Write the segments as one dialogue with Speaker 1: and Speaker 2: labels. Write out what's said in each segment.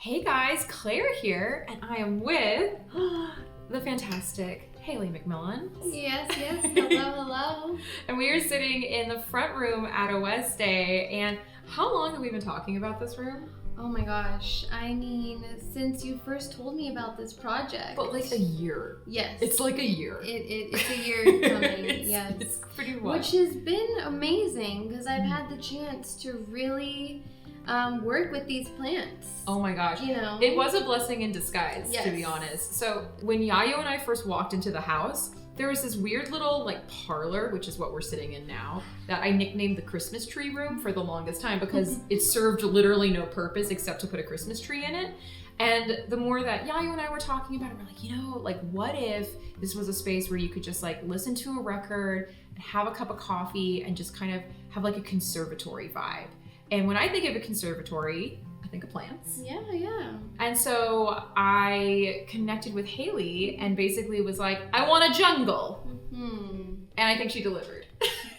Speaker 1: Hey guys, Claire here, and I am with the fantastic Haley McMillen.
Speaker 2: Yes, hello.
Speaker 1: And we are sitting in the front room at Oeste, and how long have we been talking about this room?
Speaker 2: Oh my gosh, I mean, since you first told me about this project.
Speaker 1: But like a year.
Speaker 2: Yes.
Speaker 1: It's like a year.
Speaker 2: It's a year coming, yes.
Speaker 1: It's pretty wild.
Speaker 2: Which has been amazing, because I've had the chance to really work with these plants.
Speaker 1: Oh my gosh.
Speaker 2: You know?
Speaker 1: It was a blessing in disguise,
Speaker 2: yes.
Speaker 1: to be honest. So when Yayo and I first walked into the house, there was this weird little like parlor, which is what we're sitting in now, that I nicknamed the Christmas tree room for the longest time because it served literally no purpose except to put a Christmas tree in it. And the more that Yayo and I were talking about it, we're like, you know, like what if this was a space where you could just like listen to a record and have a cup of coffee and just kind of have like a conservatory vibe. And when I think of a conservatory, I think of plants.
Speaker 2: Yeah.
Speaker 1: And so I connected with Haley and basically was like, I want a jungle.
Speaker 2: Mm-hmm.
Speaker 1: And I think she delivered.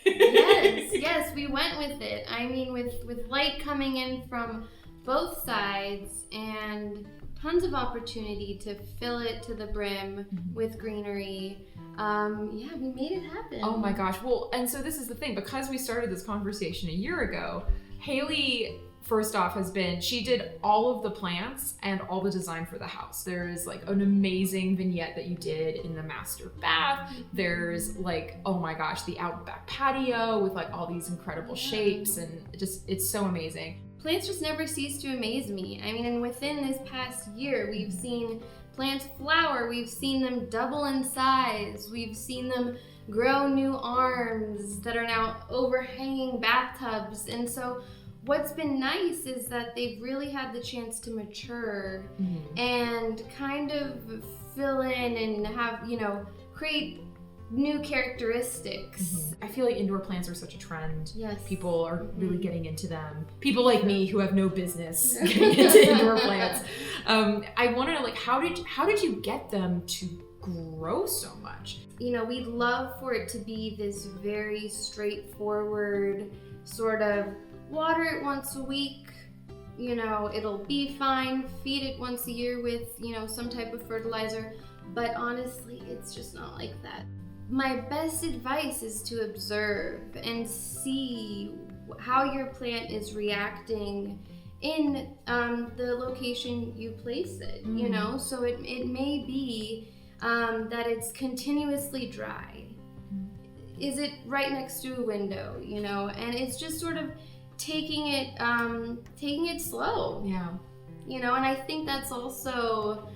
Speaker 2: Yes, we went with it. I mean, with light coming in from both sides and tons of opportunity to fill it to the brim with greenery. Yeah, we made it happen.
Speaker 1: Oh my gosh. Well, and so this is the thing, because we started this conversation a year ago, Haley, first off, she did all of the plants and all the design for the house. There's like an amazing vignette that you did in the master bath. There's like, oh my gosh, the out back patio with like all these incredible shapes, and it's so amazing.
Speaker 2: Plants just never cease to amaze me. I mean, and within this past year, we've seen plants flower, we've seen them double in size, we've seen them grow new arms that are now overhanging bathtubs. And so what's been nice is that they've really had the chance to mature and kind of fill in and have, create new characteristics.
Speaker 1: I feel like indoor plants are such a trend.
Speaker 2: Yes.
Speaker 1: People are really getting into them. People like me who have no business getting into indoor plants. I want to know, like, how did you get them to grow so much?
Speaker 2: We'd love for it to be this very straightforward sort of water it once a week, it'll be fine, feed it once a year with, some type of fertilizer. But honestly, it's just not like that. My best advice is to observe and see how your plant is reacting in the location you place it, So it may be that it's continuously dry. Is it right next to a window, And it's just sort of taking it slow.
Speaker 1: Yeah.
Speaker 2: And I think that's also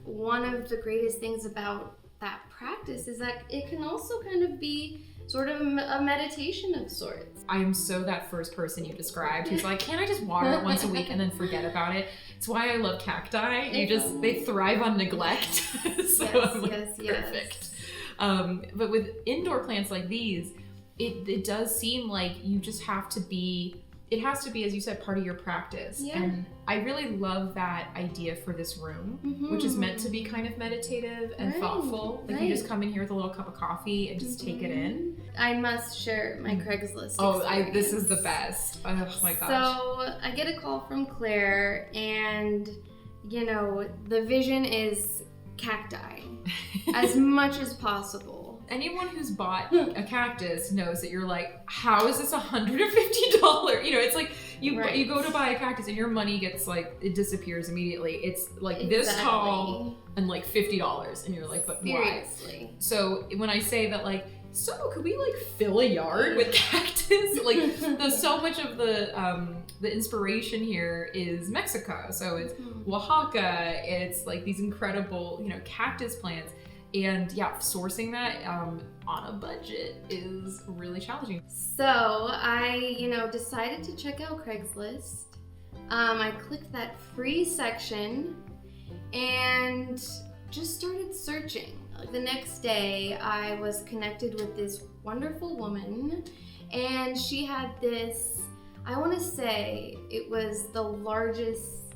Speaker 2: one of the greatest things about that practice is that it can also kind of be sort of a meditation of sorts.
Speaker 1: I am so that first person you described who's like, can't I just water it once a week and then forget about it? It's why I love cacti. They thrive on neglect. So I'm like, perfect. But with indoor plants like these, it does seem like you just have to be, it has to be, as you said, part of your practice.
Speaker 2: Yeah.
Speaker 1: And I really love that idea for this room, which is meant to be kind of meditative and thoughtful. Like you just come in here with a little cup of coffee and just take it in.
Speaker 2: I must share my Craigslist experience.
Speaker 1: This is the best. Oh my gosh.
Speaker 2: So I get a call from Claire, and the vision is cacti as much as possible.
Speaker 1: Anyone who's bought a cactus knows that you're like, how is this $150? It's like you go to buy a cactus and your money gets like, it disappears immediately. It's like this tall and like $50, and you're like, but
Speaker 2: seriously.
Speaker 1: why? So when I say that, like, so could we like fill a yard with cactus? Like so much of the inspiration here is Mexico. So it's Oaxaca. It's like these incredible, cactus plants. And yeah, sourcing that on a budget is really challenging.
Speaker 2: So I, decided to check out Craigslist. I clicked that free section and just started searching. The next day, I was connected with this wonderful woman, and she had this, I want to say it was the largest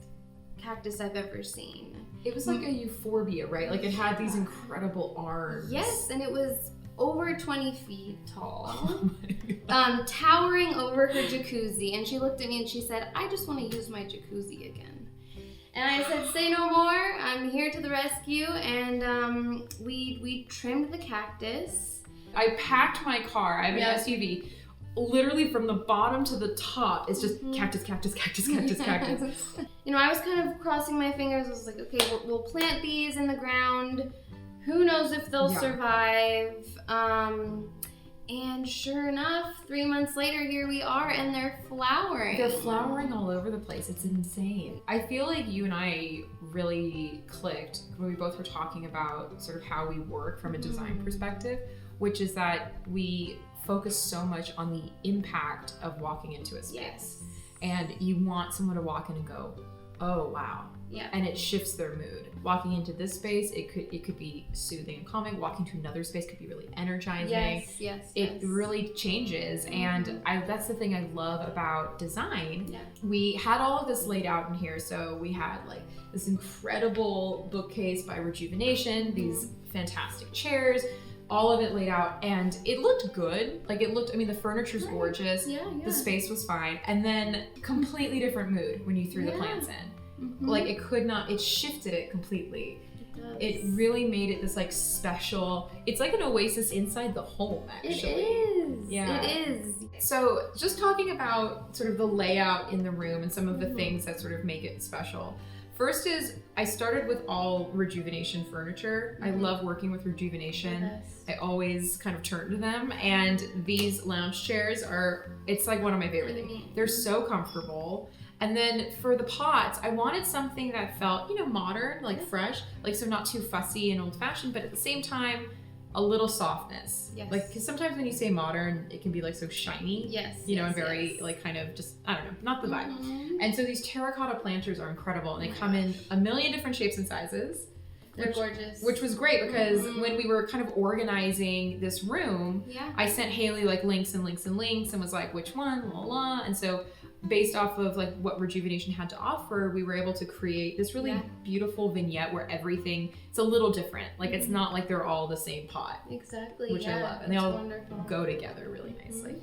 Speaker 2: cactus I've ever seen.
Speaker 1: It was like a euphorbia, right? Like it had these incredible arms.
Speaker 2: Yes, and it was over 20 feet tall,
Speaker 1: Oh my God.
Speaker 2: towering over her jacuzzi. And she looked at me and she said, I just want to use my jacuzzi again. And I said, say no more. I'm here to the rescue. And we trimmed the cactus.
Speaker 1: I packed my car. I have an SUV. Literally from the bottom to the top, it's just cactus, cactus, cactus, cactus, cactus.
Speaker 2: You know, I was kind of crossing my fingers. I was like, okay, we'll plant these in the ground. Who knows if they'll survive? And sure enough, 3 months later, here we are, and they're flowering.
Speaker 1: They're flowering all over the place. It's insane. I feel like you and I really clicked when we both were talking about sort of how we work from a design perspective, which is that we focus so much on the impact of walking into a space.
Speaker 2: Yes.
Speaker 1: And you want someone to walk in and go, oh, wow.
Speaker 2: Yeah.
Speaker 1: And it shifts their mood. Walking into this space, it could be soothing and calming. Walking to another space could be really energizing.
Speaker 2: Yes.
Speaker 1: It really changes. And that's the thing I love about design.
Speaker 2: Yeah.
Speaker 1: We had all of this laid out in here. So we had like this incredible bookcase by Rejuvenation, these fantastic chairs, all of it laid out, and it looked good. Like it looked, I mean, the furniture's gorgeous.
Speaker 2: Yeah.
Speaker 1: The space was fine. And then completely different mood when you threw the plants in. Like it shifted it completely. It really made it this like special, it's like an oasis inside the home actually.
Speaker 2: It is.
Speaker 1: Yeah.
Speaker 2: It is.
Speaker 1: So just talking about sort of the layout in the room and some of the things that sort of make it special. First is I started with all Rejuvenation furniture. I love working with Rejuvenation.
Speaker 2: Yes.
Speaker 1: I always kind of turn to them, and these lounge chairs it's like one of my favorite things. They're so comfortable. And then for the pots, I wanted something that felt, modern, like fresh, like so not too fussy and old-fashioned, but at the same time, a little softness.
Speaker 2: Yes.
Speaker 1: Like, because sometimes when you say modern, it can be like so shiny.
Speaker 2: Yes.
Speaker 1: And very like kind of just, I don't know, not the vibe. And so these terracotta planters are incredible, and they come in a million different shapes and sizes.
Speaker 2: They're gorgeous.
Speaker 1: Which was great because when we were kind of organizing this room, I sent Haley like links and was like, which one, la la. And so based off of like what Rejuvenation had to offer, we were able to create this really beautiful vignette where everything, it's a little different. Like it's not like they're all the same pot.
Speaker 2: Exactly.
Speaker 1: Which I love. And they all go together really nicely.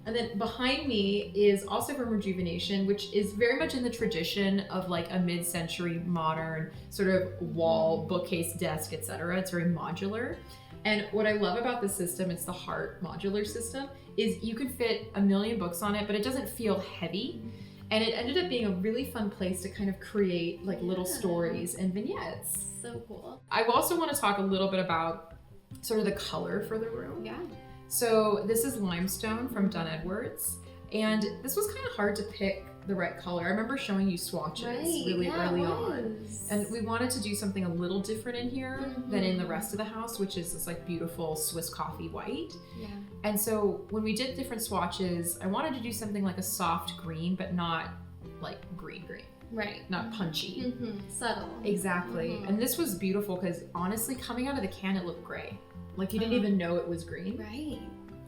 Speaker 1: And then behind me is also from Rejuvenation, which is very much in the tradition of like a mid-century modern sort of wall, bookcase, desk, etc. It's very modular. And what I love about this system, it's the Heart modular system, is you can fit a million books on it, but it doesn't feel heavy. And it ended up being a really fun place to kind of create like little stories and vignettes.
Speaker 2: So cool.
Speaker 1: I also want to talk a little bit about sort of the color for the room.
Speaker 2: Yeah.
Speaker 1: So this is limestone from Dunn Edwards, and this was kind of hard to pick the right color. I remember showing you swatches really early on, and we wanted to do something a little different in here than in the rest of the house, which is this like beautiful Swiss coffee white.
Speaker 2: Yeah.
Speaker 1: And so when we did different swatches, I wanted to do something like a soft green, but not like green,
Speaker 2: Right.
Speaker 1: not punchy.
Speaker 2: Subtle.
Speaker 1: Exactly. And this was beautiful because honestly, coming out of the can, it looked gray. Like you didn't even know it was green.
Speaker 2: Right.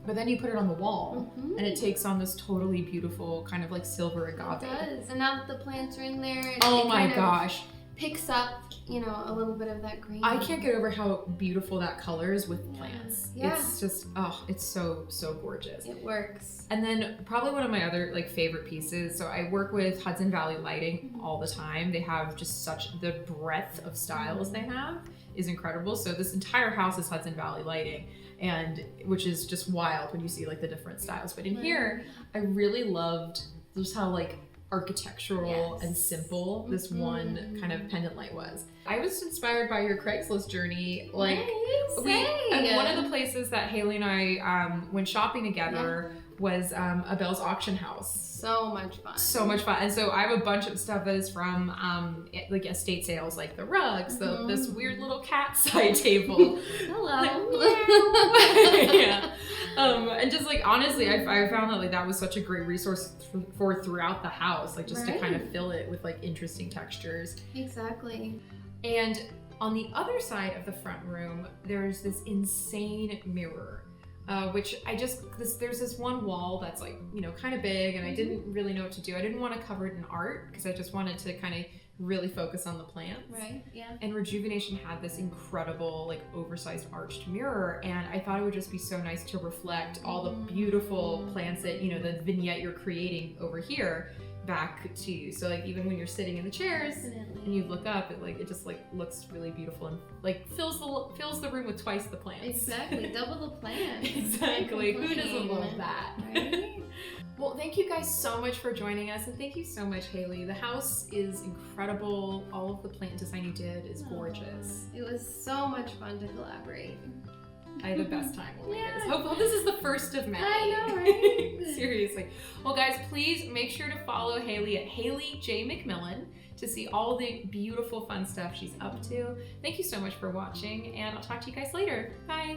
Speaker 1: But then you put it on the wall and it takes on this totally beautiful kind of like silver agave.
Speaker 2: It does. And now that the plants are in there,
Speaker 1: Oh my gosh.
Speaker 2: Picks up, a little bit of that green.
Speaker 1: I can't get over how beautiful that color is with plants.
Speaker 2: Yeah.
Speaker 1: It's just, it's so, so gorgeous.
Speaker 2: It works.
Speaker 1: And then probably one of my other like favorite pieces. So I work with Hudson Valley Lighting all the time. They have just the breadth of styles they have is incredible. So this entire house is Hudson Valley Lighting, and which is just wild when you see like the different styles. But in here, I really loved just how like architectural and simple this one kind of pendant light was. I was inspired by your Craigslist journey. Like and one of the places that Haley and I went shopping together was Abel's auction house.
Speaker 2: So much fun.
Speaker 1: So much fun. And so I have a bunch of stuff that is from like estate sales, like the rugs, this weird little cat side table.
Speaker 2: Hello.
Speaker 1: Yeah. And just like honestly, I found that like that was such a great resource for throughout the house, like just to kind of fill it with like interesting textures.
Speaker 2: Exactly.
Speaker 1: And on the other side of the front room, there's this insane mirror. which there's this one wall that's like, you know, kind of big, and I didn't really know what to do. I didn't want to cover it in art because I just wanted to kind of really focus on the plants.
Speaker 2: Right, yeah.
Speaker 1: And Rejuvenation had this incredible, like, oversized arched mirror, and I thought it would just be so nice to reflect all the beautiful plants that, you know, the vignette you're creating over here back to you. So like even when you're sitting in the chairs and you look up, it just like looks really beautiful and like fills the room with twice the plants.
Speaker 2: Exactly, double the plants.
Speaker 1: Exactly. Who doesn't love that?
Speaker 2: Right?
Speaker 1: Well, thank you guys so much for joining us, and thank you so much, Haley. The house is incredible. All of the plant design you did is gorgeous.
Speaker 2: It was so much fun to collaborate.
Speaker 1: I had the best time. Oh my goodness. Hope this is the first of many.
Speaker 2: I know, right?
Speaker 1: Seriously. Well, guys, please make sure to follow Haley at Haley J. McMillen to see all the beautiful, fun stuff she's up to. Thank you so much for watching, and I'll talk to you guys later. Bye.